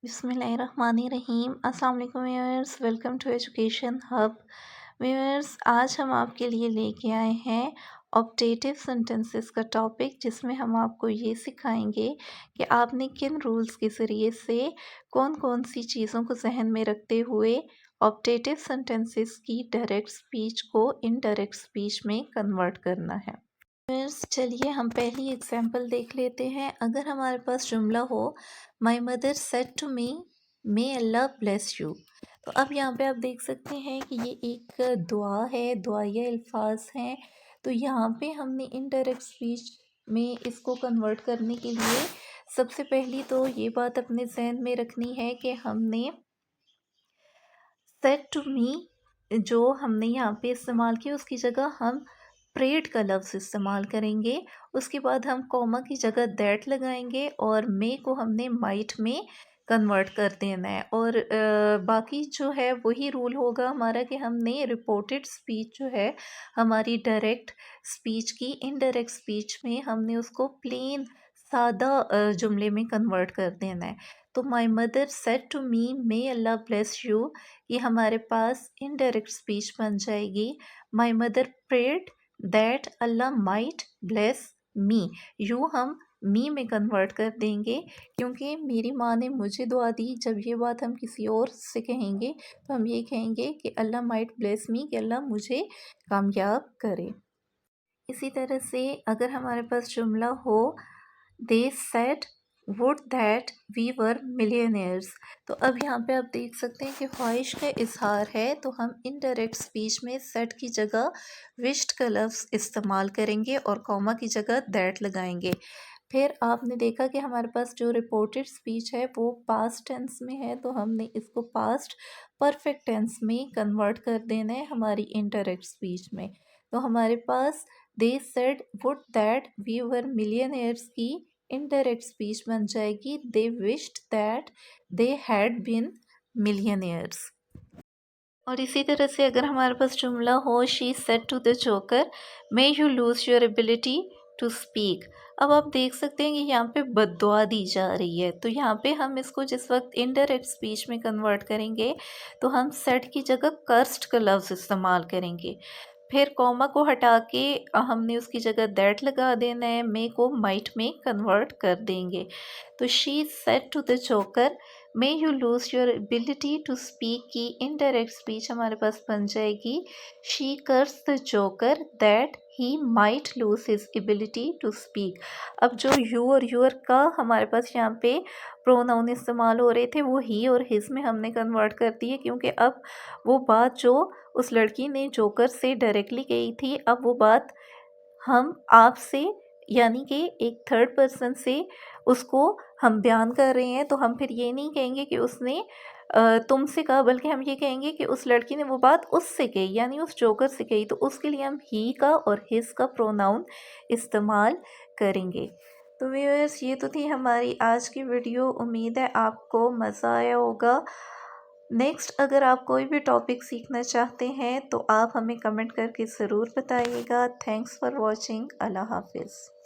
बिस्मिल्लाहिर्रहमानिर्रहीम। अस्सलाम वालेकुम viewers, welcome to education hub. Viewers, आज हम आपके लिए लेके आए हैं ऑप्टेटिव सेंटेंसेस का टॉपिक, जिसमें हम आपको ये सिखाएंगे कि आपने किन रूल्स के ज़रिए से कौन कौन सी चीज़ों को जहन में रखते हुए ऑप्टेटिव सेंटेंसेस की डायरेक्ट स्पीच को इनडायरेक्ट स्पीच में कन्वर्ट करना है। चलिए हम पहली एग्जाम्पल देख लेते हैं। अगर हमारे पास जुमला हो, my mother said to me, may Allah bless you. तो अब यहाँ पे आप देख सकते हैं कि ये एक दुआ है, दुआया अल्फाज हैं। तो यहाँ पे हमने इनडायरेक्ट स्पीच में इसको कन्वर्ट करने के लिए सबसे पहली तो ये बात अपने जहन में रखनी है कि हमने सेड टू मी जो हमने यहाँ पे इस्तेमाल किया, उसकी जगह हम प्रेड का लफ्ज़ इस्तेमाल करेंगे। उसके बाद हम कॉमा की जगह दैट लगाएंगे और मे को हमने माइट में कन्वर्ट कर देना है। और बाकी जो है वही रूल होगा हमारा कि हमने रिपोर्टेड स्पीच जो है हमारी डायरेक्ट स्पीच की इनडायरेक्ट स्पीच में हमने उसको प्लेन सादा जुमले में कन्वर्ट कर देना है। तो my mother said to me, may Allah bless you, ये हमारे पास इनडायरेक्ट स्पीच बन जाएगी। My mother prayed that Allah might bless me, you हम मी में कन्वर्ट कर देंगे, क्योंकि मेरी माँ ने मुझे दुआ दी। जब ये बात हम किसी और से कहेंगे तो हम ये कहेंगे कि अल्लाह माइट ब्लेस मी, कि अल्लाह मुझे कामयाब करे। इसी तरह से अगर हमारे पास जुमला हो, they said would that we were millionaires, तो अब यहाँ पे आप देख सकते हैं कि ख्वाहिश का इजहार है, तो हम इनडायरेक्ट स्पीच में सेड की जगह विश्ड का लफ्ज़ इस्तेमाल करेंगे और कॉमा की जगह दैट लगाएंगे। फिर आपने देखा कि हमारे पास जो रिपोर्टेड स्पीच है वो पास्ट टेंस में है, तो हमने इसको पास्ट परफेक्ट टेंस में कन्वर्ट कर देना है हमारी इनडायरेक्ट स्पीच में। तो हमारे पास they said would that we were millionaires की इनडायरेक्ट स्पीच बन जाएगी they wished that they had been millionaires. और इसी तरह से अगर हमारे पास जुमला हो, she said to the joker, may you lose your ability to speak. अब आप देख सकते हैं कि यहाँ पे बद्दुआ दी जा रही है, तो यहाँ पे हम इसको जिस वक्त इनडायरेक्ट स्पीच में कन्वर्ट करेंगे तो हम सेड की जगह कर्स्ड का लफ्ज़ इस्तेमाल करेंगे। फिर कॉमा को हटा के हमने उसकी जगह दैट लगा देना है, मे को माइट में कन्वर्ट कर देंगे। तो she said to the joker, may you lose your ability to speak की इनडायरेक्ट स्पीच हमारे पास बन जाएगी she curse the joker that he might lose his ability to speak. अब जो यू और यूर का हमारे पास यहाँ पे प्रोनाउन इस्तेमाल हो रहे थे वो ही और हिज में हमने कन्वर्ट कर दिए, क्योंकि अब वो बात जो उस लड़की ने जोकर से डायरेक्टली कही थी, अब वो बात हम आपसे यानी कि एक थर्ड पर्सन से उसको हम बयान कर रहे हैं। तो हम फिर ये नहीं कहेंगे कि उसने तुमसे कहा, बल्कि हम ये कहेंगे कि उस लड़की ने वो बात उससे कही, यानी उस जोकर से कही। तो उसके लिए हम ही का और हिज का प्रोनाउन इस्तेमाल करेंगे। तो व्यूअर्स, ये तो थी हमारी आज की वीडियो। उम्मीद है आपको मज़ा आया होगा। नेक्स्ट अगर आप कोई भी टॉपिक सीखना चाहते हैं तो आप हमें कमेंट करके ज़रूर बताइएगा। Thanks for watching. अल्लाह हाफिज़।